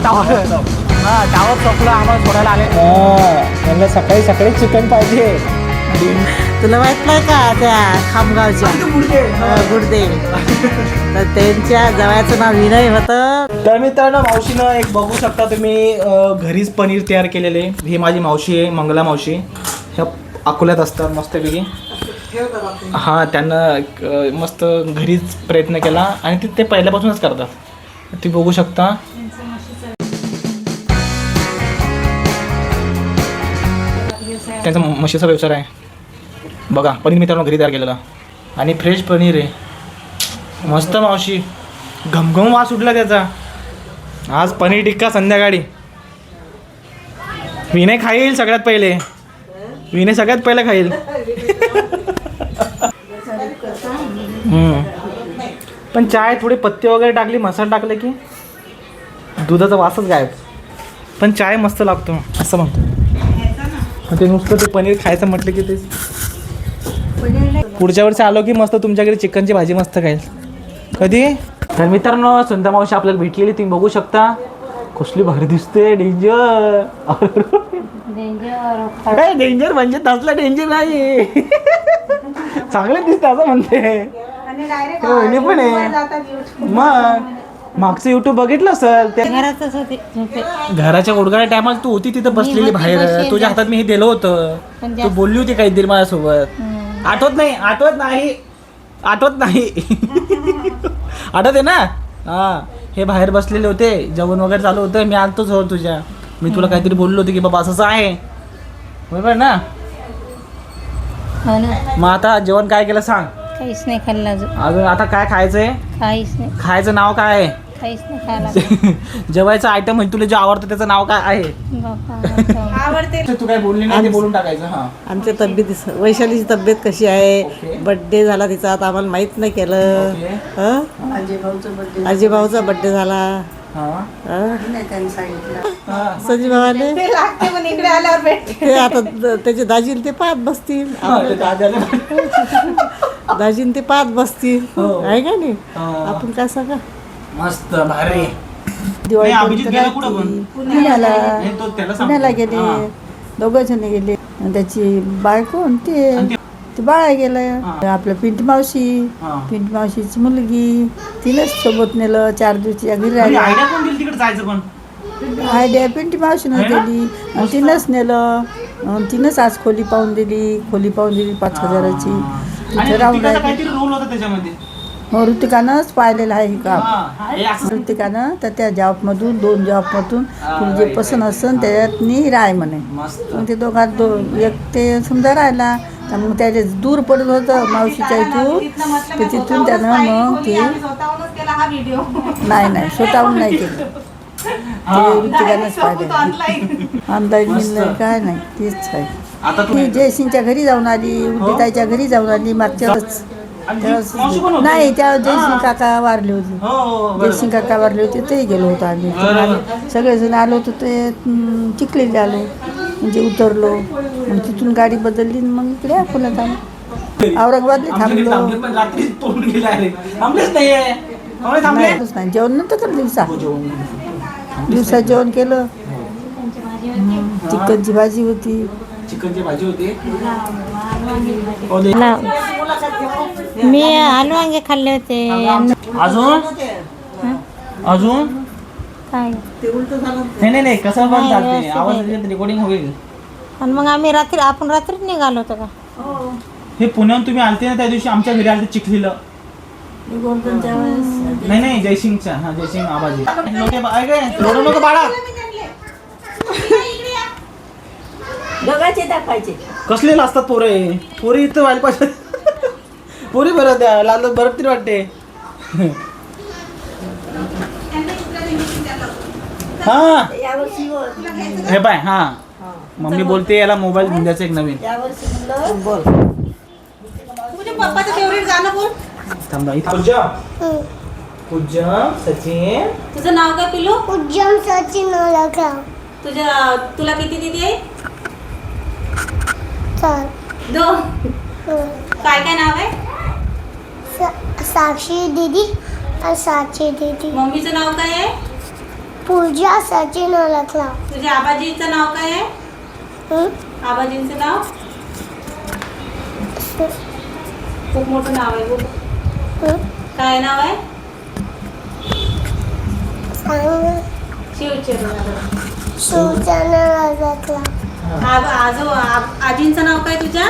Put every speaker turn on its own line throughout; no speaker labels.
Tower tower चौकला आम्हाला सोडायला आले.
त्यांना सकाळी सकाळी चिकन पाहिजे.
तुला माहित नाही का त्या खामगावच्या गुडदे तर त्यांच्या जवळचं नाव विनय होतं.
तर मित्रांनो मावशीनं एक बघू शकता तुम्ही घरीच पनीर तयार केलेले. ही माझी मावशी आहे मंगला मावशी. ह्या अकोल्यात असतात मस्तपैकी. हां त्यांना मस्त घरीच प्रयत्न केला आणि ते पहिल्यापासूनच करतात. ती बघू शकता. त्यांचा म्हशीचा व्यवसाय आहे बघा. पनीर मित्रांनो घरी तयार केलेला आणि फ्रेश पनीर आहे मस्त. मावशी घमघम वास उठला त्याचा. आज पनीर टिक्का संध्याकाळी. विनय खाईल सगळ्यात पहिले. विनय सगळ्यात पहिले खाईल. पण चाय थोडी पत्ते वगैरे टाकली मसाला टाकले की दुधाचा वासच गायब. पण चाय मस्त लागतो असं म्हणतो. ते नुसतं ते पनीर खायचं म्हटलं की ते पुढच्या वर्षी आलो की मस्त तुमच्याकडे चिकनची भाजी मस्त खाईल. कधी. तर मित्रांनो संध्या मावशी आपल्याला भेटलेली तुम्ही बघू शकता. कसली भारी दिसते. डेंजर. काय डेंजर म्हणजे तसला डेंजर नाही. चांगले दिसते असं म्हणते. पण आहे मग मागचं युट्यूब बघितलं सर त्या घराच्या उडगाड्या टायमाला तू होती तिथं बसलेली बाहेर. तुझ्या हातात मी हे दिलं होतं. तू बोलली होती काहीतरी माझ्यासोबत. आठवत नाही आठवत नाही आठवत नाही आठवत आहे ना. हां हे बाहेर बसलेले होते. जेवण वगैरे चालू होतं. मी आलतोच हो तुझ्या. मी तुला काहीतरी बोललो होते की बाबा असंच आहे बरोबर ना. मग आता जेवण काय केलं सांग.
काहीच नाही खाल्लं
अजून. आता काय खायचंय.
काहीच नाही.
खायचं नाव काय आहे.
काहीच नाही खायला.
जेवायचं आयटम म्हणजे तुला जे आवडतं त्याचं नाव काय आहे. तू काय बोलली नाही ते बोलून टाकायचं. हां
आमच्या तब्येत वैशालीची तब्येत कशी आहे. बड्डे झाला तिचा आता आम्हाला माहित नाही केलं. आजी भाऊचा बड्डे झाला. संजीव भावाने ते आता त्याचे दाजील ते पाहत बसतील. दाजीन ते पाहत बसतील आहे का नाही. आपण काय सांगा.
मस्त भारी.
पुण्याला गेले. दोघं जण गेले. त्याची बायको ते बाळा गेलं. आपल्या पिंटी मावशीची मुलगी तिनंच सोबत नेलं. 4 दिवशी घरी राहिली. आयडिया पिंटी मावशीनं दिली आणि तिनंच नेलं. तिनंच आज खोली पाहून दिली 5,000ची. तिथे राहून राहिली. हो ऋतिकानंच पाहिलेलं आहे का. ऋतिकानं तर त्या जॉबमधून 2 जॉबमधून तुला जे पसंत असेल त्याच्यात राय म्हणे. मग ते दोघात एक ते समजा राहिला. तर मग त्याचे दूर पडत होतं मावशीच्या इथून. तर तिथून त्यानं मग ते नाही स्वतःहून नाही केलं. ते ऋतिकानंच पाहिलं. ऑनलाईन काय नाही तेच आहे. ती जयसिंगच्या घरी जाऊन आली. उदिताईच्या घरी जाऊन आली मागच्याच. नाही त्या जयसिंग काका वारले होते. जयसिंग काका वारले होते तेही गेलो होतो आम्ही. सगळेजण आलो होतो ते चिखलीला आलो म्हणजे उतरलो. मग तिथून गाडी बदलली मग इकडे अकोल्यात आलो. औरंगाबादला थांबलो. नाही जेवण नंतर तर दिवसा जेवण केलं. चिकनची भाजी होती.
मी आलू वांगे खाल्ले होते.
अजून
काय
नाही कसं पण चालते. आवाज रेकॉर्डिंग होईल.
आणि मग आम्ही आपण रात्री निघालो होतो का.
हे पुण्याहून तुम्ही आलते ना त्या दिवशी आमच्या घरी आलते चिखलीला. नाही जयसिंगच्या. हा जयसिंग आबाजी नको बाळा. कसले असतात पोरी इथं व्हायला पाहिजे. पोरी बरं द्या लाल बरं तरी वाटते. हा हे बाय. हा मम्मी बोलते याला मोबाईल घेऊन द्यायचा एक नवीन. पूजा सचिन.
तुझं नाव काय पिलू.
उज्जम सचिन
तुला किती दिदी आहे.
4
2. काय नाव आहे.
साक्षी दीदी आणि साक्षी दीदी.
मम्मीचं नाव काय आहे.
पूजा सचिन ओळखला.
तुझ्या आबाजीचं नाव काय आहे?
हं?
आबाजींचं नाव खूप मोठं नाव आहे खूप.
हं?
काय नाव आहे?
सांग.
शिवचरण.
शिवचंद्र ओळखला.
आजींचं नाव काय तुझ्या?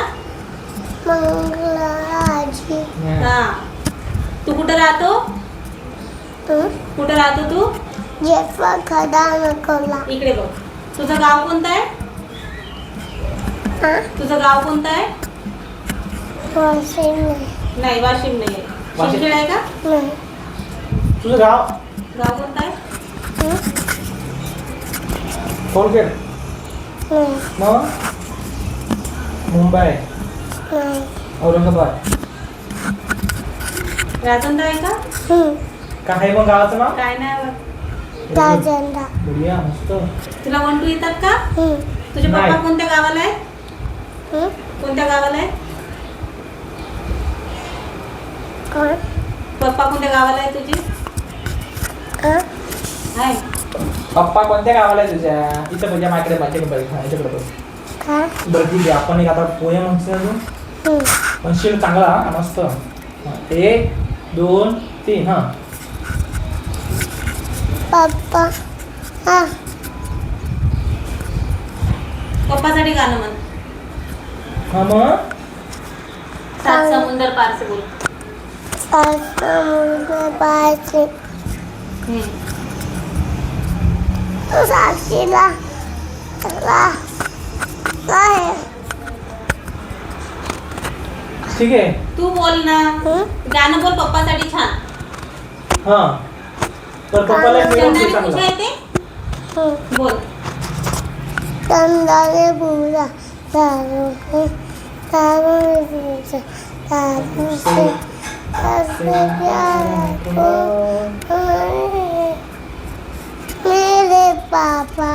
मंगला आजी.
हा. तू कुठं राहतो?
हं?
कुठं राहतो तू?
जेफा खडा नकोला.
इकडे बघ. तुझं गाव कोणतं आहे?
हा?
तुझं गाव कोणतं आहे?
वाशिम नाही.
नाही, वाशिम नाही आहे.
वाशिम?
शिंदखेड आहे का?
नाही.
तुझं गाव
गाव कोणतं आहे?
हं?
कोलगेट.
नाही.
मग मुंबई,
नाही.
औरंगाबाद.
राजंद्र आहे का?
हं.
काय आहे मग गावाचं नाव?
काय नाही.
राजंदा.
बढिया, मस्त.
तुला 1 2 येतात का?
हं.
तुझे
नाही.
पप्पा कोणत्या गावाला आहे?
हं?
कोणत्या गावाला आहे?
कोण?
पप्पा कोणत्या गावाला आहे तुझे?
हं?
आहे.
पप्पा कोणत्या गावाला आहे तुझ्या? इथं म्हणजे माझ्याकडे बघ, याच्याकडे बघ.
काय?
बरं ठीक आहे, आपण एक आता पोहे म्हणतो अजून
हं.
म्हणशील चांगला हा, मस्त. 1 2 3 हा.
पप्पा. हा.
पप्पासाठी गाणं म्हण.
हा मग
सात समुंदर पार से बोल.
समुद्र पारचे. साक्षीला काय?
ठीक आहे.
तू बोल ना.
हं?
गाणं बोल पप्पासाठी छान.
हा तर पप्पाला एक
चंदाने
मिळून
पूजा
चांगला.
येते?
हं.
बोल.
चंदाने पूजा दारू से पूजा दारू से प्यार को मेरे पापा.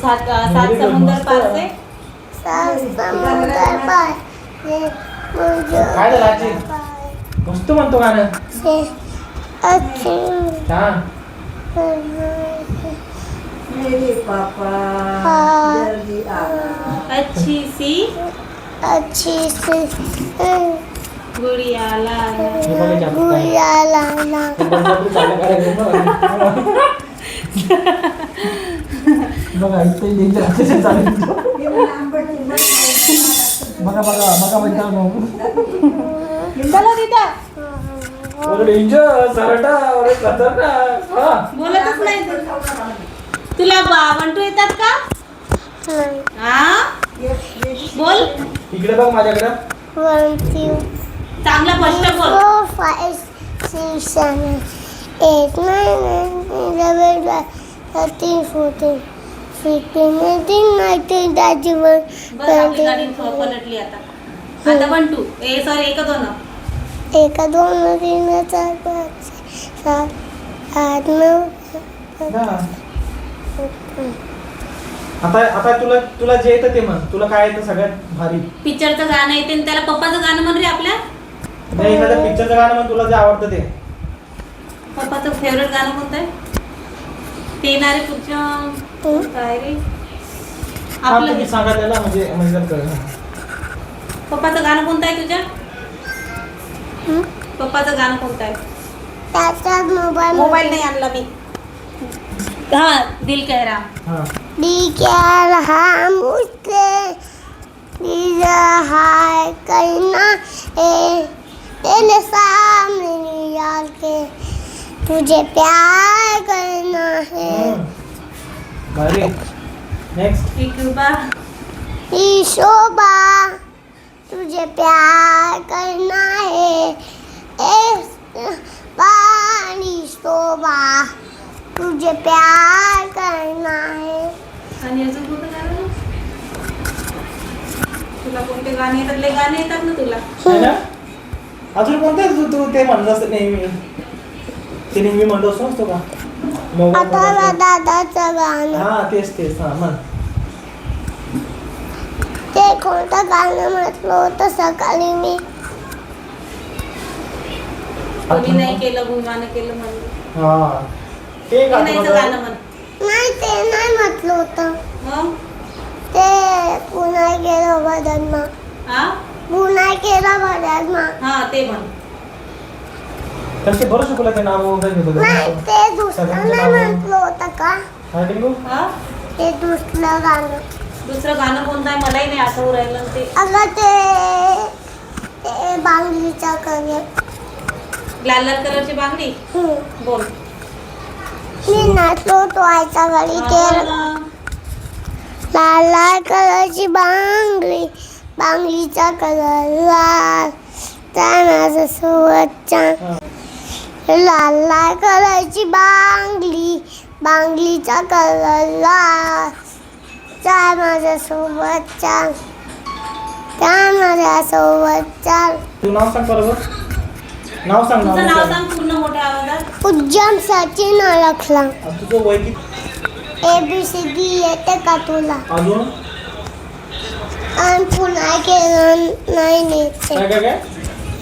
सात समुंदर पार से.
समुद्र पार मुझे
काय झालं आजी? मस्त म्हणतो गाणं.
से अच्छी
छान.
अच्छी सी गुड़िया लाला.
गुड़िया लाला.
बघा इथे डेंजर असे चालेल. बघा बघा बघा म्हणतो
चलो दीदा.
डेंजर सरटा अरे खतरनाक. हा
बोलतच नाही तू. तुला बावंटू येतात का?
नाही.
हा बोल.
इकडे बघ माझ्याकडे.
1 2
चांगला स्पष्ट बोल.
4 5 6 7 8 9 10 11 12 13 14 15 18 19 21
बस आपली गाडी पलटली आता. आता 1 2 सॉरी 1 2.
1 2 3 4 5 7 8 9
आता आता तुला तुला जे येतं ते म्हण. तुला काय येतं सगळ्यात भारी?
पिक्चरचं गाणं येते आणि त्याला पप्पाचं गाणं म्हण रे आपल्या.
नाही एखाद्या पिक्चरचं गाणं म्हण तुला जे आवडतं ते.
पप्पाचं फेवरेट गाणं कोणतं आहे? ते ना रे तुझं काय रे
हा
आपलं
तुम्ही सांगा त्याला म्हणजे म्हणजे कळलं.
पप्पाचं गाणं कोणतं आहे तुझ्या?
हं?
पप्पाचं गाणं कोणतं आहे?
त्याच्यात
मोबाईल नाही आणला मी. हा दिल कह रहा.
हा
दी क्या रहा मुझसे हाय करना है तेरे सामने आके तुझे प्यार करना है.
भारी. नेक्स्ट.
एक बार
ई शोभा तुझे प्यार करना है ए पानी शोभा तुझे प्यार करना है.
आणि अजून कोणतं गाणं? तुला कोणते गाणे येतात? लय गाणे येतात ना तुला.
है ना? अजून कोणतं तू तू ते म्हणत असत नेहमी. ते नेहमी म्हणत असतो नसतो का?
आता दादाचं गाणं
हा तेच तेच हा म्हण.
ते कोणतं गाणं म्हटलं होतं सकाळी मी.
कोणी नाही केलं भूमानं केलं म्हणलं
हा ते
ते नाहीचं गाणं म्हण
नाही ते नाही म्हटलं होतं
मग
ते पुन्हा केलं बदलमा
हा
पुन्हा केलं बदलमा
हा ते म्हण
तर ते बरं शिकवलं ते नाव वगैरे घेत होते.
नाही ते दुसरं नाही म्हटलं होतं का
काय टिंकू?
हा
ते दुसरं गाणं
दुसरं गाणं कोणतं आहे मलाही नाही आठवू राहिलं ते
अगं ते बांगलीचा कलर
लाल लाल कलरची बांगडी बोल
मी नाचलो होतो आईच्या घरी ते लाल लाल कलरची बांगडी बांगलीचा कलर लाल त्या माझं सोबतचा लाल लाल कलरची बांगली बांगलीचा कलर लाल त्या माझ्या सोबतचा त्या माझ्या सोबतचा
तू नाव सांग बरोबर नाव सांग
तुझं नाव
सांग.
सांग पूर्ण मोठ्या आवाजात
उज्जम सचिन ओळखला
आता तुझं वय किती
ABCD येते का तुला
अजून
आणि पुन्हा केलं नाही येते
काय काय काय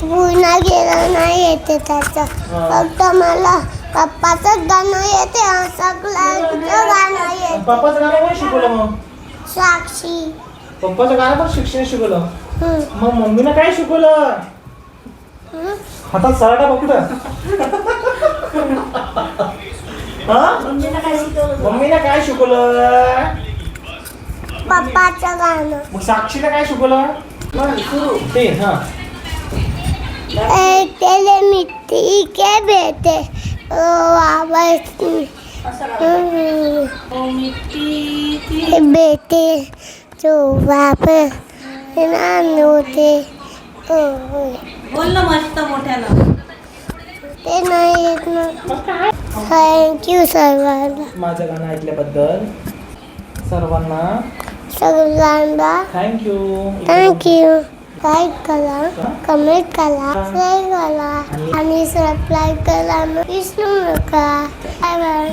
पुन्हा केलं नाही येते त्याचं फक्त मला पप्पाचंच गाणं येते सगळ्यांचं गाणं येते
पप्पाचं गाणं कोण शिकवलं मग
साक्षी
पप्पाचं गाणं पण शिक्षण शिकवलं
हम्म.
मग मम्मीनं काय शिकवलं
हम्म.
हातात सराटा पकड हा मम्मीनं काय शिकवलं
पप्पाचं गाणं
मग साक्षीला काय शिकवलं ते हा
एक तेले मिट्टी के बेटे ओ वापस
ओ मिट्टी की
बेटे जो वापस होते
बोल ना मस्त मोठ्यानं
ते नाही येत ना थँक्यू सर्वांना
माझं गाणं ऐकल्याबद्दल सर्वांना
सगळ्यांना
थँक्यू
थँक्यू लाईक करा कमेंट करा शेअर करा आणि सबस्क्राईब करा विसरू नका बाय बाय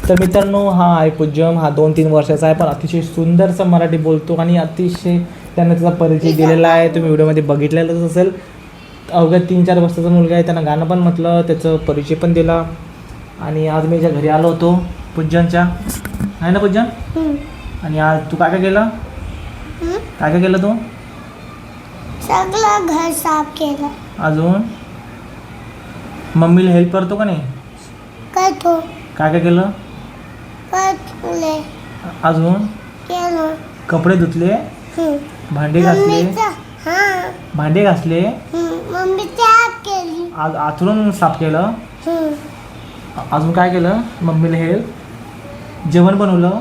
तर मित्रांनो हा आहे पूज्यम हा 2-3 वर्षाचा आहे पण अतिशय सुंदरसं मराठी बोलतो आणि अतिशय त्यांना त्याचा परिचय दिलेला आहे तुम्ही व्हिडिओमध्ये बघितलेलंच असेल अवघ्या 3-4 वर्षाचा मुलगा आहे त्यांना गाणं पण म्हटलं त्याचं परिचय पण दिला आणि आज मी ज्या घरी आलो होतो पूज्यनच्या आहे ना पूज्यन आणि आज तू काय काय केलं काय काय केलं तू
सगळं घर साफ केलं
अजून मम्मीला हेल्प करतो का नाही
करतो
काय काय केलं
करले
अजून
केलं
कपडे धुतले भांडे घासले
मम्मीचं हां
भांडे घासले
मम्मीची हात केली
आज आथरून साफ केलं अजून काय केलं मम्मीला हेल्प जेवण बनवलं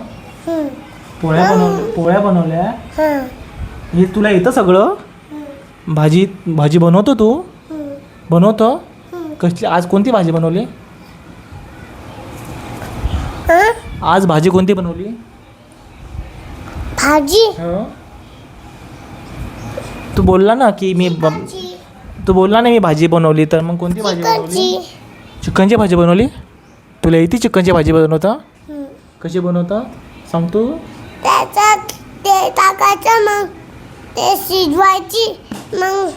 पोळ्या बनवल्या
हां
हे तुला येतं सगळं भाजी बनवतो तू बनवतो कसली आज कोणती भाजी बनवली आज भाजी कोणती बनवली
भाजी
तू बोलला ना की तू बोलला ना मी भाजी बनवली तर मग कोणती भाजी बनवली
चिकनची
चिकनची भाजी बनवली तुला येते चिकनची भाजी बनवता कशी बनवता सांग तू
त्याच्यात ते टाकायचं मग ते शिजवायची मग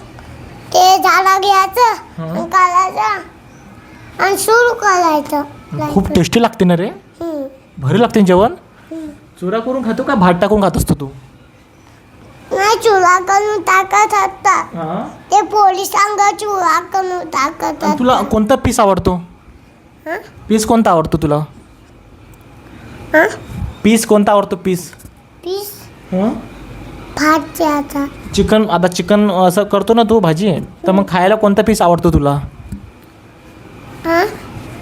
ते झाला घ्यायचं आणि काढायचं आणि सुरू करायचं
खूप टेस्टी लागते ना रे भारी लागते ना जेवण चुरा करून खातो का भात टाकून खात असतो तू
नाही चुरा करून टाकत होता ते पोलिसांना चुरा करून टाकत
आणि तुला कोणता पीस आवडतो पीस कोणता आवडतो तुला पीस कोणता आवडतो पीस
पीस भाज्याचा
चिकन आता चिकन असं करतो ना तू भाजी तर मग खायला कोणता पीस आवडतो तुला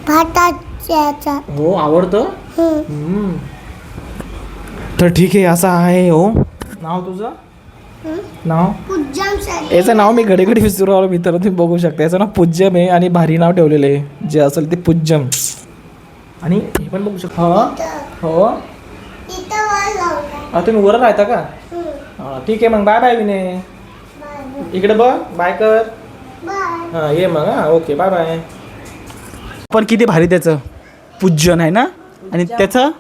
भाताच्याचा
हो आवडतं तर ठीक आहे असं आहे हो नाव तुझं नाव
पूज्यम
याचं नाव मी घडी घडी विसरू आलो मित्र तुम्ही बघू शकता याचं नाव पूज्यम आहे आणि भारी नाव ठेवलेलं आहे जे असेल ते पूज्यम आणि हे पण बघू शकता हो
इथं वर लावलं
तुम्ही वर राहता का हां ठीक आहे मग बाय बाय विनय इकडे बघ बाय कर
बाय
हां ये मग हां ओके बाय बाय पण किती भारी त्याचं पूज्यन आहे ना आणि त्याचं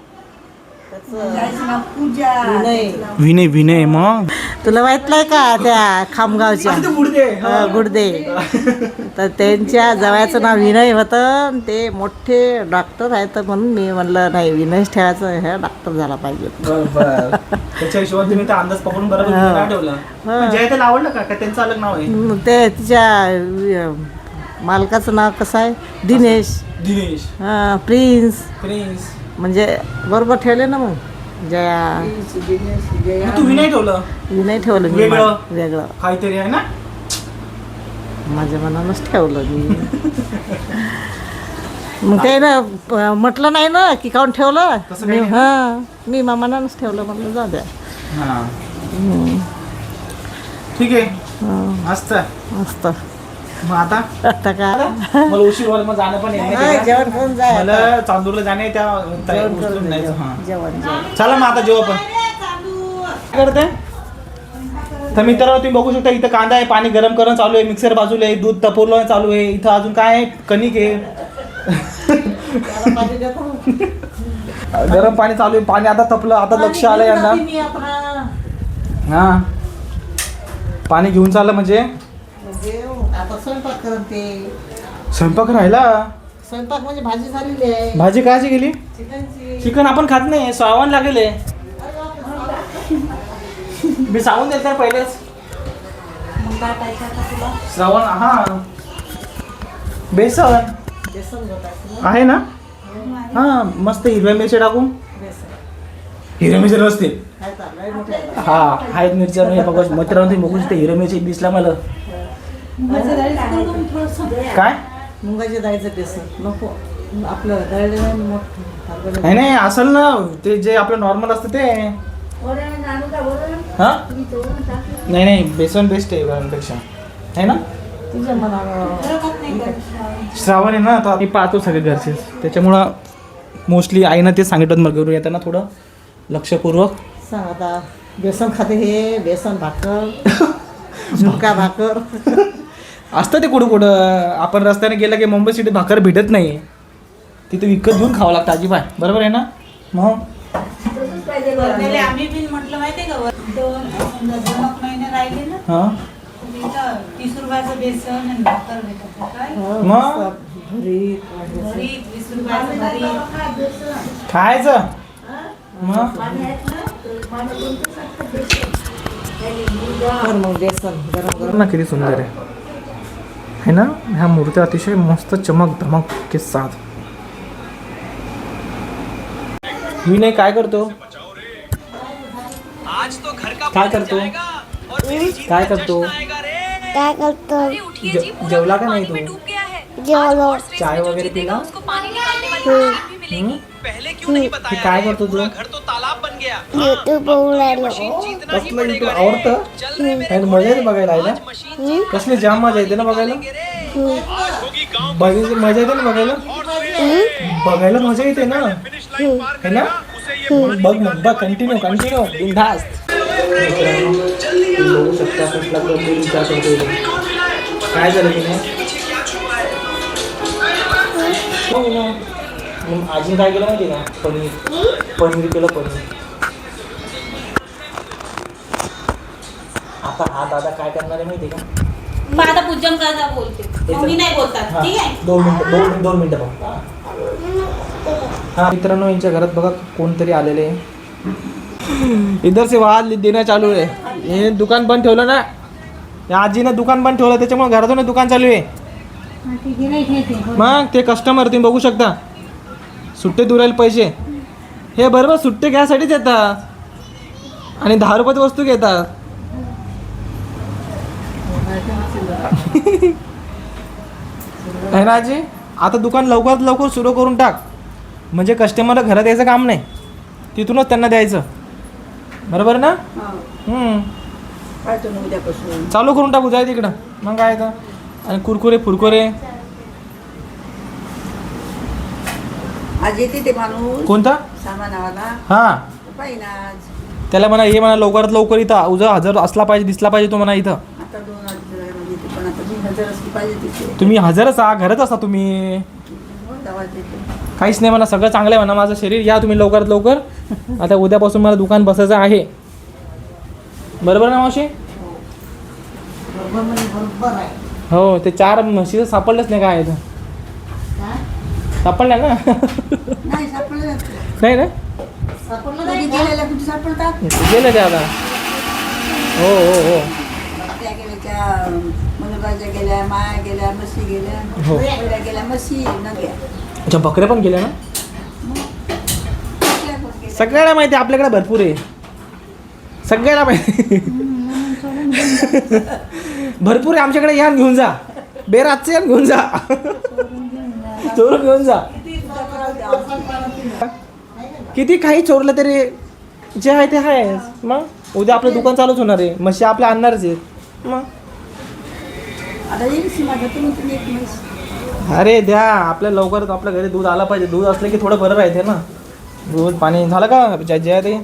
विनय विनय मग
तुला माहित नाही का त्या खामगावच्या गुडदे तर त्यांच्या जवळचं नाव विनय होतं आणि ते मोठे डॉक्टर आहेत म्हणून मी म्हणलं नाही विनयच ठेवायचं ह्या डॉक्टर झाला पाहिजे.
त्याच्या हिशोबाने तुम्ही आंदाज पकडून बरोबर नाव ठेवलं. पण जयताला आवडलं का त्यांचं अलग नाव आहे?
ते तिच्या मालकाचं नाव कसं आहे दिनेश
दिनेश
प्रिन्स
प्रिन्स.
म्हणजे बरोबर ठेवले ना मग जया
मग तू विनय ठेवलं
विनय ठेवलं मी
वेगळं?
वेगळं
काहीतरी आहे ना.
माझ्या मनानंच ठेवलं मी. मग ते ना म्हटलं नाही ना की काऊन ठेवलं
तसं काही नाही.
मी मनानंच ठेवलं म्हटलं जाऊ द्या.
हा ठीक आहे मस्त.
मस्त
मग आता
आता काय
मला उशीर व्हायला मग जाणं पण आहे माहिती आहे का?
जेवण करून जाय
मला चांदूरला जाणे त्या
जेवण
उचलून
करून
न्यायचं.
जेवण
हा.
जेवण
चला मग आता जेव्हा पण काय करते तर मित्रांनो तुम्ही बघू शकता इथं कांदा आहे, पाणी गरम करणं चालू आहे, मिक्सर बाजूला आहे, दूध तपवलं चालू आहे, इथं अजून काय आहे कणिक आहे. गरम पाणी चालू आहे, पाणी आता तपलं, आता लक्ष आलं यांना. हा पाणी घेऊन चाललं म्हणजे
आता स्वयंपाक करत ते
स्वयंपाक राहिला.
स्वयंपाक म्हणजे भाजी झालेली आहे
भाजी कायची गेली?
चिकनची.
चिकन आपण खात नाही, श्रावण लागेल. मी सांगून देत तर पहिलेच श्रावण. हा बेसन आहे ना. हा मस्त हिरव्या मिरच्या टाकून हिरव्या मिरच्या नसतील. हा आहेत मिरच्या. हे बघा मित्रांनो तुम्ही बघू शकता हिरव्या मिरची दिसला मला. काय
मुगाच्या डाळीचं बेसन नको आपलं दळलेलं नाही मोठं.
नाही नाही असेल ना ते जे आपलं नॉर्मल असतं ते. हा नाही नाही बेसन बेस्ट आहे वरांपेक्षा आहे ना.
तुझ्या मनावर
श्रावण आहे ना आता मी पाहतो सगळे घरचे त्याच्यामुळं मोस्टली आईनं ते सांगितलं मग घरून येताना थोडं लक्षपूर्वक
सांग आता बेसन खाते हे बेसन भाकर झुणका भाकर
असतं ते कुठं कुठं. आपण रस्त्याने गेलं की मुंबई सिटी भाकर भेटत नाही, तिथे विकत घेऊन खावं लागतं अजिबात. बरोबर आहे ना. मग
आम्ही बिन म्हटलं माहितीये का 2 महिने राहिले ना
हां
30 रुपयाचं बेसन आणि भाकर भेटत काय
मग
भरीत 20 रुपयाचं भरीत
खायचं. मग
मग बेसन गरम गरम
ना किती सुंदर आहे ना. ह्या मूर्त्या अतिशय मस्त चमक धमक के साथ. विनय काय करतो? काय करतो? काय करतो?
काय करतो?
जेवला का नाही तू?
जेवलो.
चाय वगैरे पिला? हे काय करतो तू?
यूट्यूब बघू राहिलो.
कसलं युट्यूब आवडतं आणि मजा येते बघायला आहे ना. कसली जाम मजा येते ना बघायला. बघायची मजा येते ना बघायला. बघायला मजा येते ना है ना. बघ मग बघ कंटिन्यू कंटिन्यू बिनधास्त. बघू शकता कसला कंटिन्यू काय झालं की नाही. अजून काय केलं माहिती का. पनीर केलं पनीर. आता हा दादा काय करणार आहे माहिती का.
मग आता पूजन करता बोलते मग मी नाही बोलतात
हा,
ठीक आहे.
2 मिनिटं बघ. हा मित्रांनो यांच्या घरात बघा कोणतरी आलेले आहे. इधर से वाद देणं चालू आहे. हे दुकान बंद ठेवलं ना या आजीनं दुकान बंद ठेवलं त्याच्यामुळे घरातून दुकान चालू आहे. मग ते कस्टमर तुम्ही बघू शकता सुट्टे दुरायला पैसे हे बरोबर सुट्टे घ्यासाठीच येतात आणि 10 रुपयाची वस्तू घेतात. आहे ना आजी. आता दुकान लवकरात लवकर सुरू करून टाक म्हणजे कस्टमर घरात यायचं काम नाही, तिथूनच त्यांना द्यायचं. बरोबर ना.
उद्यापासून
चालू करून टाकू जाय तिकडं. मग काय तर आणि कुरकुरे फुरकुरे.
आज येते ते माणूस
कोणता
सामानावाला
हां
पाहिजे आज.
त्याला म्हणा हे म्हणा लवकरात लवकर इथं उजा हजर असला पाहिजे दिसला पाहिजे तो म्हणा इथं.
आता 2 पण आता 2000 असली पाहिजे तिथे.
तुम्ही हजरच आहा घरच असता तुम्ही. काहीच नाही म्हणा, सगळं चांगलं आहे म्हणा माझं शरीर. या तुम्ही लवकरात लवकर. आता उद्यापासून मला दुकान बसायचं आहे. बरोबर ना मावशी? हो, ते 4 म्हशी सापडलंच नाही. काय सापडल्या ना? नाही ना, गेलं ते आता. हो हो हो
गेल्या माया गेल्या म्हशी गेल्या
हो.
गेल्या म्हशी नद्या
अच्छा, बकऱ्या पण गेल्या ना? सगळ्याला माहिती आहे, आपल्याकडे भरपूर आहे. सगळ्याला माहिती भरपूर आहे आमच्याकडे. या घेऊन जा, बेरातचे या घेऊन जा, चोरून घेऊन जा. किती काही चोरलं तरी जे आहे ते आहे. मग उद्या आपलं दुकान चालूच होणार आहे. म्हशी आपल्या आणणारच आहेत. मग
आता येईल सीमा तुम्ही एक म्हैस.
अरे द्या, आपल्या लवकरच आपल्या घरी दूध आला पाहिजे. दूध असलं की थोडं बरं राहते ना. दूध पाणी झालं का? जे आहे ते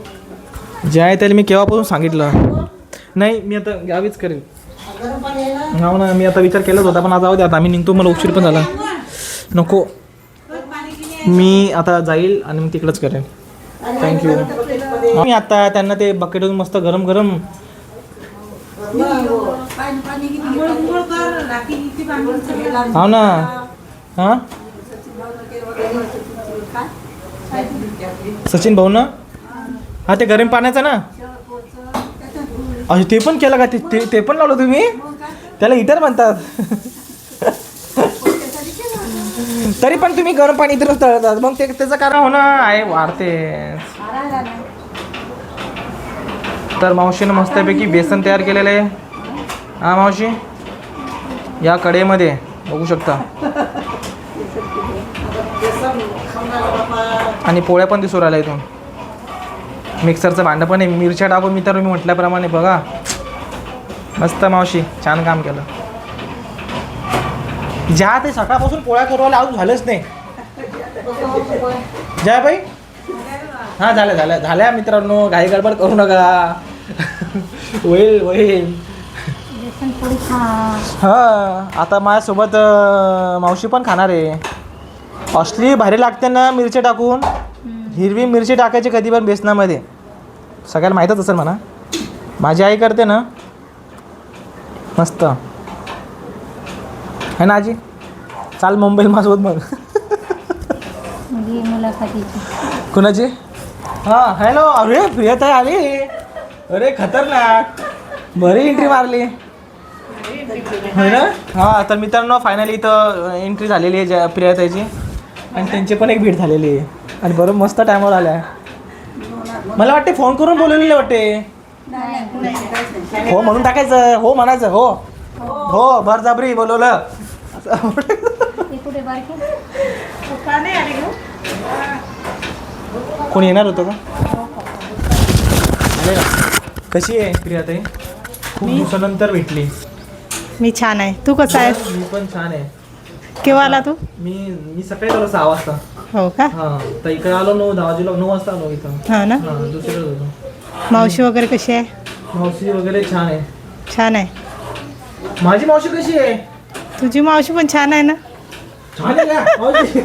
जे आहे त्याला मी केव्हापासून सांगितलं नाही. मी आता गावीच करेन. हो ना, मी आता विचार केलाच होता, पण आज जाऊ दे. आता आम्ही निघतो, मला उशीर पण झाला. नको, मी आता जाईल आणि मग तिकडंच करेन. थँक्यू. मी आता त्यांना ते बकेटून मस्त गरम गरम. हो ना. हां, सचिन भाऊ ना? हा, ते गरम पाण्याचं ना? अरे ते पण केलं का? ते पण लावलं तुम्ही? त्याला हिटर म्हणतात. तरी पण तुम्ही गरम पाणी इथं तळतात. मग ते त्याचं कारण हो ना आहे, वाढते. तर मावशीनं मस्तपैकी बेसन तयार केलेलं आहे. हा मावशी, या कढईमध्ये बघू शकता. आणि पोळ्या पण दिसू राहिल्या इथून. मिक्सरचं भांडं पण आहे. मिरच्या टाकून मी म्हटल्याप्रमाणे बघा. मस्त मावशी, छान काम केलं. ज्या ते सकाळपासून पोळ्या करूला अजून झालंच नाही. जय बाई. हां, झाल्या मित्रांनो. घाई गडबड करू नका. होईल. हां, आता माझ्यासोबत मावशी पण खाणार आहे. असली भारी लागते ना मिरची टाकून. हिरवी मिरची टाकायची कधी पण बेसनामध्ये. सगळ्याला माहीतच असेल म्हणा. माझी आई करते ना मस्त है ना आजी? चाल मुंबईला माझ्यासोबत मग. कुणाची? हां, हॅलो. अरे प्रियताई आली. अरे खतरनाक, बरी एंट्री मारली होय ना? हां, तर मित्रांनो फायनली इथं एंट्री झालेली आहे प्रियताईची. आणि त्यांची पण एक भेट झालेली आहे. आणि बरोबर मस्त टायमावर आल्या. मला वाटते फोन करून बोलवलेले वाटते. हो म्हणून टाकायचं. हो म्हणायचं. हो हो, बरजाबरी बोलवलं. कोणी येणार होतं का? कशी आहे प्रियाताई? खूप दिवसानंतर भेटली.
मी छान आहे. तू कसा आहेस?
मी पण छान आहे.
केव्हा आला तू?
मी सकाळी आलो 6 वाजता.
हो का?
हां, तर इकडे आलो 9 वाजता आलो इथं.
हा ना.
हां, दुसरीकडे होतो.
मावशी वगैरे कशी आहे?
मावशी वगैरे छान आहे.
छान आहे.
माझी मावशी कशी आहे?
तुझी मावशी पण छान आहे ना.
छान आहे का मावशी?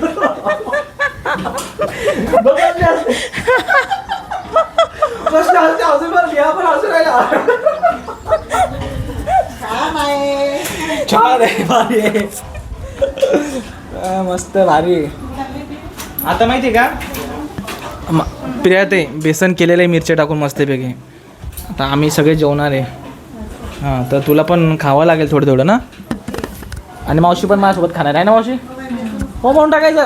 छान आहे, भारी आहे. मस्त भारी. आता माहिती आहे का प्रियाताई, बेसन केलेलं आहे मिरच्या टाकून मस्तपैकी. आता आम्ही सगळे जेवणार आहे. हां, तर तुला पण खावं लागेल थोडं थोडं ना. आणि मावशी पण माझ्यासोबत खाणार आहे ना मावशी? हो म्हणून टाकायचं.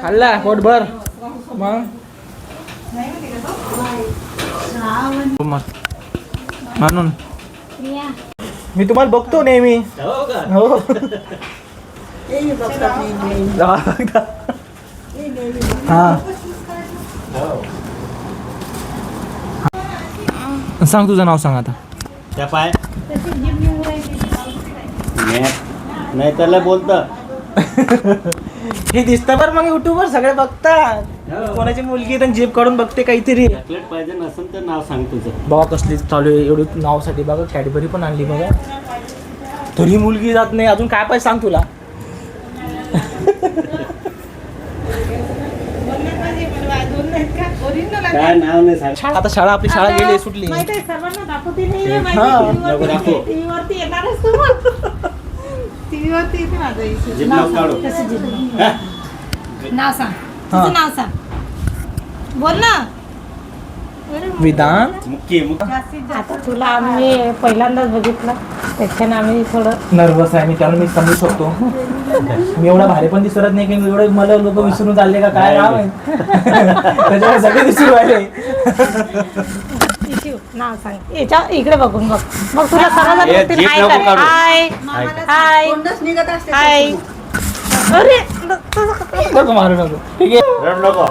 खाल्ला पोटभर मग. म्हणून मी तुम्हाला बघतो नेहमी. हो, हां. सांग तुझं नाव सांग आता.
त्या पाय नाही त्याला बोलतं.
हे दिसतं बरं मग युट्यूबवर सगळे बघतात. कोणाची मुलगी तर जीप काढून बघते काहीतरी.
चॉकलेट पाहिजे नसेल तर नाव सांग तुझं.
बघा कसली चालू आहे एवढी नावासाठी. बघा कॅडबरी पण आणली बघा. तरी मुलगी जात नाही. अजून काय पाहिजे सांग तुला.
काय नाव नाही सांग.
आता शाळा आपली शाळा गेली सुटली.
माहिती आहे, सर्वांना दाखवते नाही
हा.
नको दाखव.
टीव्हीवरती येणारच तू. टीव्हीवरती येते माझं इथे.
जीभ लावून काढू. हा?
नाव सांग
हा.
तुझं नाव सांग बोल ना.
विधान
मुख्य
आता तुला आम्ही पहिल्यांदाच बघितलं त्याच्यानं आम्ही थोडं
नर्वस आहे मी, त्याला मी समजू शकतो. मी एवढा भारी पण दिसत नाही की एवढे मला लोक विसरून चालले का काय नाव आहे. त्याच्यामुळे सगळे विसरू राहिले.
इशू, नाव सांग याच्या इकडे बघून बघ मग तुला समजलं
ए,
असतील.
जीभ
हाय
नको
कर.
काढू.
हाय हाय
तोंडच निघत असते
हाय. अरे
नको मारू नको. ठीक आहे.
रड नको.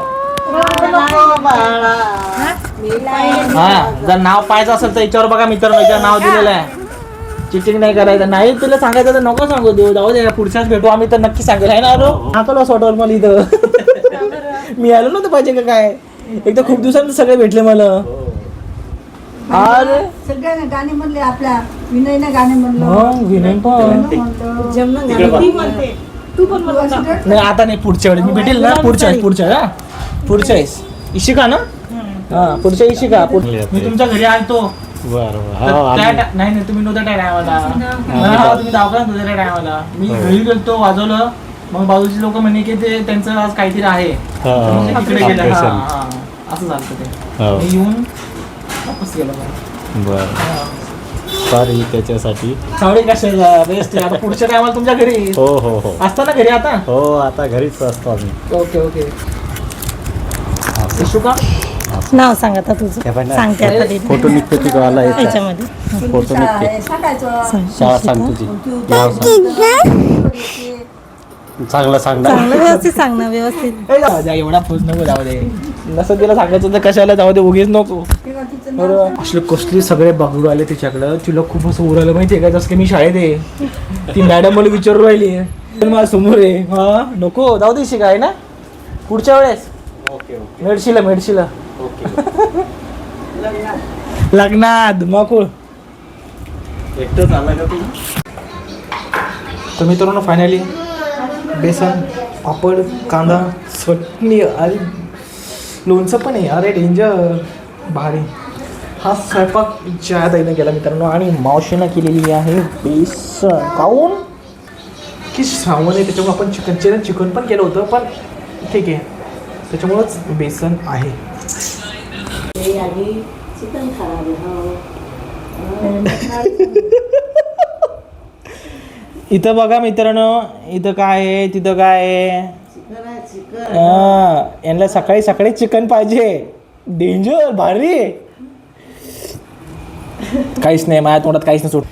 हा जर नाव पाहायचं असेल तर याच्यावर बघा मित्रांनो, याच्यावर नाव दिलेलं आहे. चिटिंग नाही करायचं. नाही तुला सांगायचं तर नको सांगू देऊ, जाऊ दे. पुढच्याच भेटू आम्ही तर नक्की सांगेल आहे ना. आलो स्वतःवर मला इथं. मी आलो नव्हतं पाहिजे का काय. एक तर खूप दिवसांनी सगळे भेटले मला. अरे
सगळ्यांना गाणे म्हणले, आपल्या विनयने गाणे म्हणलं.
मग विनय पण
तिकडे बघ.
ती म्हणते तू पण म्हणतो.
नाही आता नाही, पुढच्या वेळेस मी भेटेल ना. पुढच्या पुढच्या वेळेस इशिका ना. हा पुढच्या इशिका. मी तुमच्या घरी आलतो.
बरं
तर नाही नाही तुम्ही नव्हता त्या टायमाला. तुम्ही दवाखान्यात होते त्या टायमाला. मी घरी गेलतो, वाजवलं. मग बाजूची लोक म्हणे की ते त्यांचं आज काहीतरी आहे. मग ते तिकडे गेले. असं झालं ते. मी येऊन वापस गेलो.
बरं सॉरी त्याच्यासाठी.
सावळी कशाला बेस्ट. आता पुढच्या टायमाला तुमच्या घरी
हो हो हो
असता ना घरी आता.
हो आता घरीच असतो आम्ही.
Okay okay. इशू का
नाव सांग आता तुझं सांगते आता दीदी.
फोटो निघतो तुझा आला
याच्यामध्ये
फोटो निघते.
सांगायचं
शाळा सांग तुझी. नाव सांग. चांगलं सांग ना.
चांगलं व्यवस्थित सांग ना व्यवस्थित.
ए, जाऊ दे, एवढा फुस नको जाऊ दे. नसं तिला सांगायचं तर कशाला जाऊ दे, उगीच नको. बरोबर. असले कसली सगळे बघू आले तिच्याकडं. तिला खूप असं उरायला माहितीये का, जसं की मी शाळेत आहे. ती मॅडम मला विचारू राहिली माझ्या समोर आहे. हा नको जाऊ दे शिकाय ना पुढच्या वेळेस.
ओके ओके
मेडशीला
ओके.
लग्नात मकुळ.
एकटंच आला का तू?
तर मित्रांनो फायनली बेसन, पापड, कांदा, चटणी आणि लोणचं पण आहे. अरे डेंजर भारी. हा स्वयंपाक ज्या ताईनं केला मित्रांनो, आणि मावशीनं केलेली आहे बेसन. काऊन की श्रावण आहे त्याच्यामुळे आपण चिकन पण केलं होतं, पण ठीक आहे त्याच्यामुळंच बेसन आहे. इथं बघा मित्रांनो, इथं काय आहे तिथं काय आहे. यांना सकाळी सकाळी चिकन पाहिजे. डेंजर भारी. काहीच नाही माझ्या तोंडात, काहीच नाही सोड.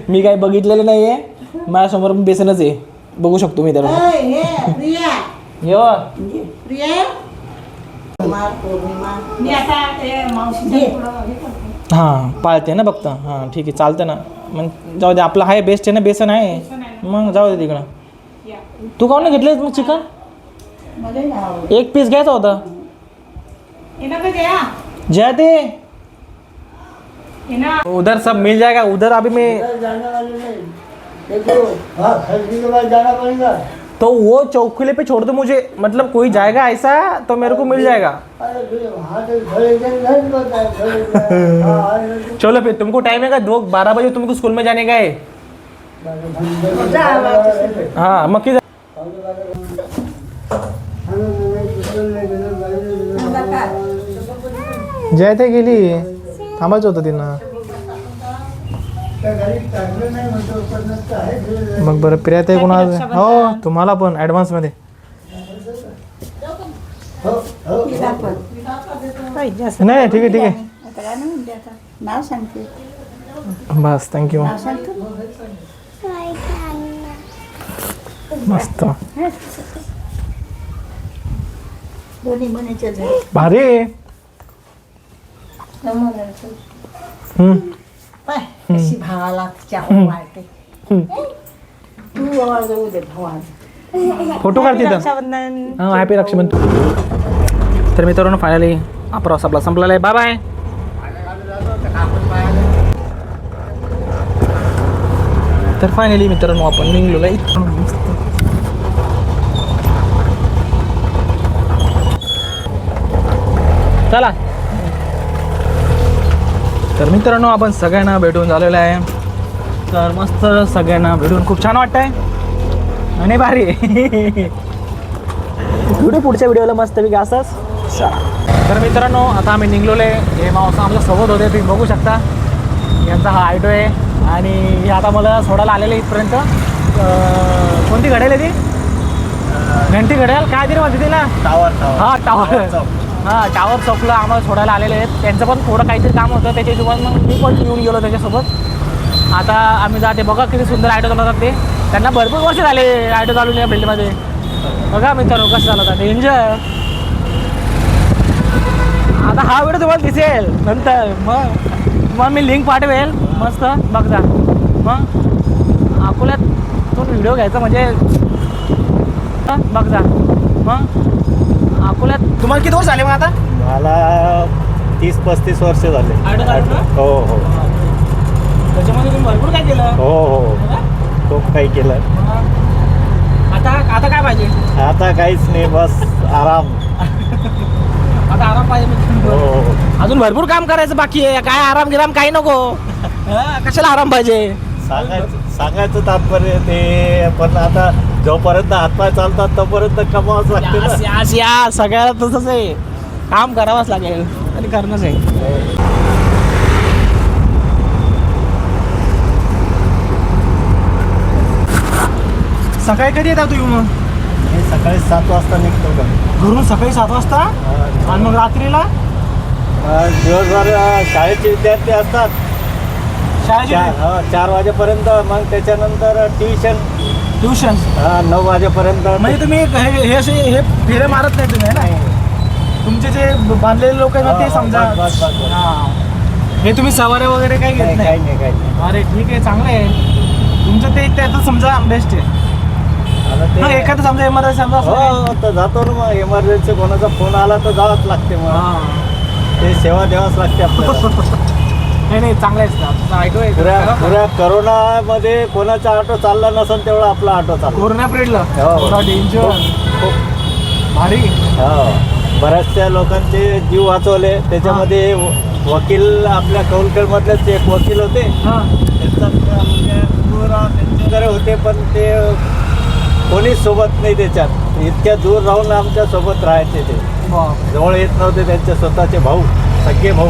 मी काय बघितलेलं नाही आहे. माझ्यासमोर बेसनच आहे, बघू शकतो मित्रांनो. हां पाळते ना बघता. हां ठीक आहे चालतं ना. मग जाऊ दे, आपलं आहे बेस्ट आहे ना, बेसन आहे. मग जाऊ दे तिकडं. तू काऊन नाही घेतलं मग चिकन. एक पीस घ्यायचा होता. जाते उधर सब मिल जाएगा. उधर अभी मैं तो वो चौखले पे छोड़ दो मुझे, मतलब कोई जाएगा ऐसा तो मेरे को मिल जाएगा. चलो फिर तुमको टाइम है का 12 बजे तुमको स्कूल में जाने का है. हाँ मग किती जय ते गेली. थांबायचं होतं तिनं. मग बरं प्रिया ते कोणा. हो तुम्हाला पण ॲडव्हान्स मध्ये. नाही ठीक आहे ठीक आहे.
नाव सांगते.
बस थँक्यू. मस्त
दोन्ही म्हणायचे
भारी.
कशी भावाला चहा वाढते. तू आवाज होऊ दे भावाला.
फोटो काढते तर.
रक्षाबंधन.
हां हॅपी रक्षाबंधन. तर मित्रांनो फायनली हा प्रवास आपला संपलेला आहे. Bye bye. तर फायनली मित्रांनो आपण निघलेलो आहे. इथून मस्त तर मित्रांनो आपण सगळ्यांना भेटून झालेलं आहे. तर मस्त सगळ्यांना भेटून खूप छान वाटतंय आणि भारी व्हिडिओ पुढच्या व्हिडिओला मस्तपैकी असंच चला. तर मित्रांनो आता आम्ही निघलोले. हे मावसा आमच्या सोबत होते, तुम्ही बघू शकता. यांचा हा ऑटो आहे आणि हे आता मला सोडायला आलेले इथपर्यंत. कोणती घडेल आहे ती? घंटी घडेल काय तरी म्हणते तिला?
टावर
हां टावर. हां टावर चौकला आम्हाला सोडायला आलेले आहेत. त्यांचं पण थोडं काहीतरी काम होतं त्याच्यासोबत, मग मी पण येऊन गेलो त्याच्यासोबत. आता आम्ही जाते. बघा किती सुंदर ऑटो चालवतात ते. त्यांना भरपूर वर्ष झाले ऑटो चालवून या फील्डमध्ये. बघा मित्रांनो कसं चालवतात एन्जॉय. आता हा व्हिडिओ तुम्हाला दिसेल नंतर, मग तुम्हाला मी लिंक पाठवेल मस्त बघा. मग अकोल्यातून व्हिडिओ घ्यायचा म्हणजे बघा. मग अकोल्यात तुम्हाला किती वर्ष झाले मग आता?
मला 30-35 वर्ष झाले.
ऑटो चालवतो?
हो हो
त्याच्यामध्ये तुम्ही भरपूर काय केलं.
हो हो खूप काही केलं.
आता काय पाहिजे?
आता काहीच नाही, बस आराम.
आता आराम पाहिजे.
हो हो
अजून भरपूर काम करायचं बाकी आहे. काय आराम गिराम काही नको. कशाला आराम पाहिजे?
सांगायचं तात्पर्य ते. पण आता जोपर्यंत हातपाय चालतात तोपर्यंत कमावंच लागते ना.
या सगळ्याला तसंच आहे. काम करावंच लागेल आणि करणंच आहे. सकाळी कधी येतात तुम्ही मग?
मी सकाळी 7 वाजता निघतो का.
घरून सकाळी 7 वाजता आणि मग रात्रीला
दिवसभर शाळेचे विद्यार्थी असतात.
शाळेची
4 वाजेपर्यंत. मग त्याच्यानंतर ट्युशन
ट्युशन.
9 वाजेपर्यंत.
म्हणजे तुम्ही हे असे हे फेरे मारत नाही तुम्ही, है ना? तुमचे जे बांधलेले लोक आहेत ना ते समजा.
बस.
हां हे तुम्ही सवारे वगैरे काही घेत नाही?
काही नाही.
अरे ठीक आहे, चांगलं आहे तुमचं. ते त्याचं समजा बेस्ट आहे.
आता
मग
ते
एखादं समजा इमर्जन्सी समजा असलं
हो तर जातो ना. मग इमर्जन्सी कोणाचा फोन आला तर जावंच लागते. मग
हां.
ते सेवा द्यावाच लागते आपल्याला.
नाही चांगलं आहे. ऐकू
पुऱ्या करोनामध्ये कोणाचा ऑटो चालला नसेल तेवढा आपला ऑटो चालला.
कोरोना पिरियडला
हो.
डेंजर
खूप
भारी.
हो बऱ्याचशा लोकांचे जीव वाचवले. त्याच्यामध्ये वकील आपल्या कौलखेडमधलेच एक वकील होते.
हां
त्यांचा म्हणजे त्यांच्याकडे होते, पण ते कोणीच सोबत नाही त्याच्यात. इतक्या दूर राहून आमच्या सोबत राहायचे. ते जवळ येत नव्हते. त्यांचे स्वतःचे भाऊ, सगळे भाऊ.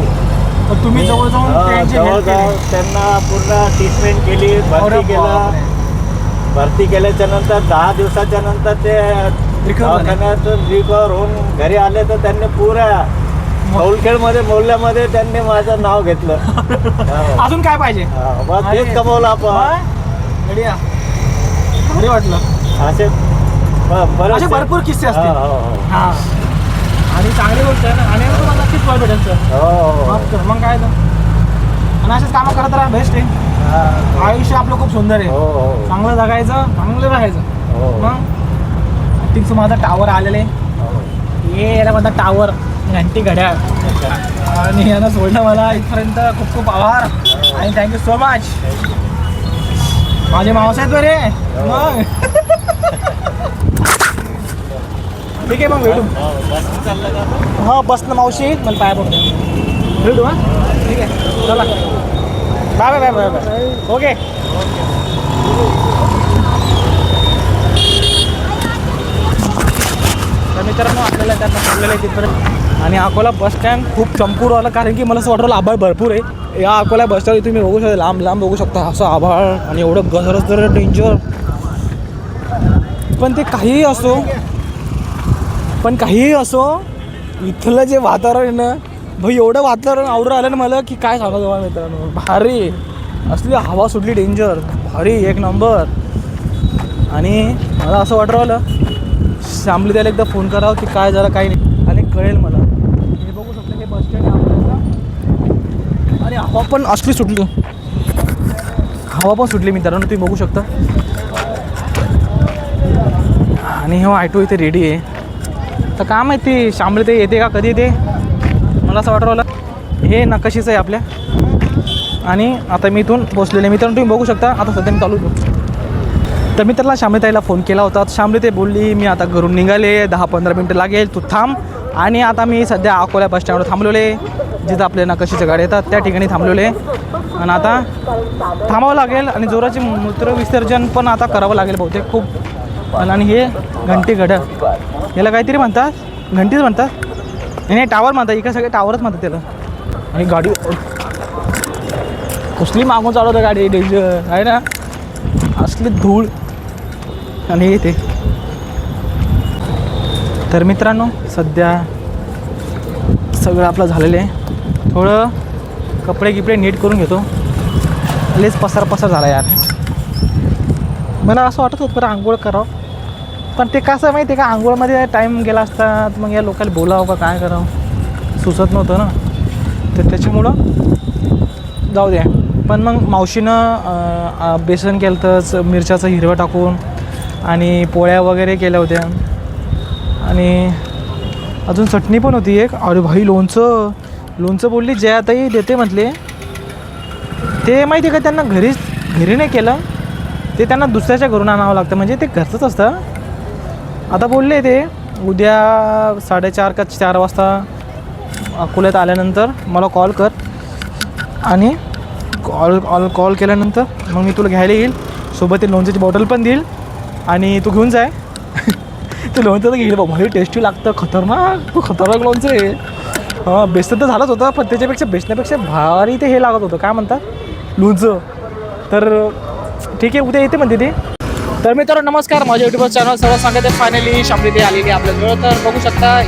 तर तुम्ही जवळ जाऊन त्यांची help
जवळ
केली.
जाऊन त्यांना पूर्ण ट्रीटमेंट केली. भरती केला. भरती केल्याच्या नंतर 10 दिवसाच्या नंतर ते दवाखान्यातून रिकवर होऊन घरी आले. तर त्यांनी पुऱ्या कौलखेडमध्ये मोहल्ल्यामध्ये त्यांनी माझं नाव घेतलं.
अजून काय पाहिजे?
बस तेच कमवलं आपण.
भारी वाटलं.
असे
असे भरपूर किस्से असतील. हां आणि चांगली गोष्ट आहे ना. आणि तुम्हाला नक्कीच फळ भेटेल सर. मग काय तर. आणि असेच कामं करत राहा, बेस्ट आहे. आयुष्य आपलं खूप सुंदर आहे. चांगलं जगायचं, चांगलं राहायचं. मग ठीक माझा टावर आलेलं आहे. हे याला म्हणतात टावर, घंटी घड्याळ. आणि यानं सोडलं मला इथपर्यंत. खूप खूप आभार आणि थँक्यू सो मच. माझे मावस आहेत बरे. मग ठीक आहे मग भेटू. हां बसनं मावशी मला पाया पडतो. भेटू. हां ठीक आहे चला. Bye bye bye bye. Okay. तर मित्रांनो आपल्याला त्यांना सोडलेलं आहे तिथपर्यंत. आणि अकोला बसस्टँड खूप चंपूर आलं, कारण की मला असं वाटलं आभाळ भरपूर आहे. या अकोला बसस्टँड तुम्ही बघू शकता, लांब लांब बघू शकता असं आभाळ. आणि एवढं गजरच तर डेंजर. पण ते काहीही असो इथलं जे वातावरण आहे ना भाई, एवढं वातावरण आवडून आलं ना मला की काय सांगा तुम्हाला मित्रांनो. भारी असली हवा सुटली, डेंजर भारी एक नंबर. आणि मला असं वाटू राहिलं शामली त्याला एकदा फोन करावं की काय जरा काही नाही, आणि कळेल मला. हे बघू शकतो हे बस स्टँड आपल्याला. आणि हवा पण असली सुटली, हवा पण सुटली मित्रांनो, तुम्ही बघू शकता. आणि हे ऑटो इथे रेडी आहे. तर काय माहिती शामली ते येते का कधी येते, मला असं वाटू राहिलं. हे नकाशीचं आहे आपल्या. आणि आता मी इथून पोचलेले मित्रांनो, तुम्ही बघू शकता. आता सध्या मी चालू होतो. तर मित्राला शामलीताईला फोन केला होता. शामली ते बोलली मी आता घरून निघाले, 10-15 मिनटं लागेल, तू थांब, आणि आता मी सध्या अकोला बस स्टँडवर थांबलेलो आहे, जिथं आपल्या नकाशीच्या गाड्या येतात त्या ठिकाणी थांबलेलो आहे. आणि आता थांबावं लागेल आणि जोराचे मूत्रविसर्जन पण आता करावं लागेल बहुतेक खूप. आणि हे घंटी घडं याला काहीतरी म्हणतात, घंटीच म्हणतात, नाही टावर म्हणतात, इकडे सगळे टावरच म्हणतात त्याला. आणि गाडी कसली मागून चालवतं गाडी, डेंजर आहे ना, असली धूळ. आणि येते तर मित्रांनो सध्या सगळं आपलं झालेलं आहे. थोडं कपडे गिपडे नीट करून घेतो, लेच पसार झाला यार. मला असं वाटत होतं बरं आंघोळ करावं, पण ते कसं माहिती आहे का, आंघोळमध्ये टाईम गेला असतात, मग या लोकांना बोलावं का काय करावं सुचत नव्हतं ना, तर त्याच्यामुळं जाऊ द्या. पण मग मावशीनं बेसन केलं तर मिरच्याचं हिरवं टाकून आणि पोळ्या वगैरे केल्या होत्या आणि अजून चटणी पण होती एक. अरे भाई लोणचं बोलली जयाताई देते म्हटले. ते माहिती आहे का त्यांना घरी नाही केलं, ते त्यांना दुसऱ्याच्या घरून आणावं लागतं, म्हणजे ते घरचंच असतं. आता बोलले ते उद्या 4:30 का 4 वाजता अकोल्यात आल्यानंतर मला कॉल कर आणि कॉल केल्यानंतर मग मी तुला घ्यायला येईल, सोबत ते लोणच्याची बॉटल पण देईल आणि तू घेऊन जाय. तू लोणचं तर घेईल बाबा, हे टेस्टी लागतं, खतरनाक लोणचं आहे. हां बेसन तर झालंच होतं, पण त्याच्यापेक्षा बेसण्यापेक्षा भारी ते हे लागत होतं, काय म्हणतात लोणचं. तर ठीक आहे उद्या येते म्हणते ते. तर मित्रांनो नमस्कार, माझ्या यूट्यूब चॅनल सर्व सांगायचं फायनली शामली आलेली आपल्याजवळ. तर बघू शकता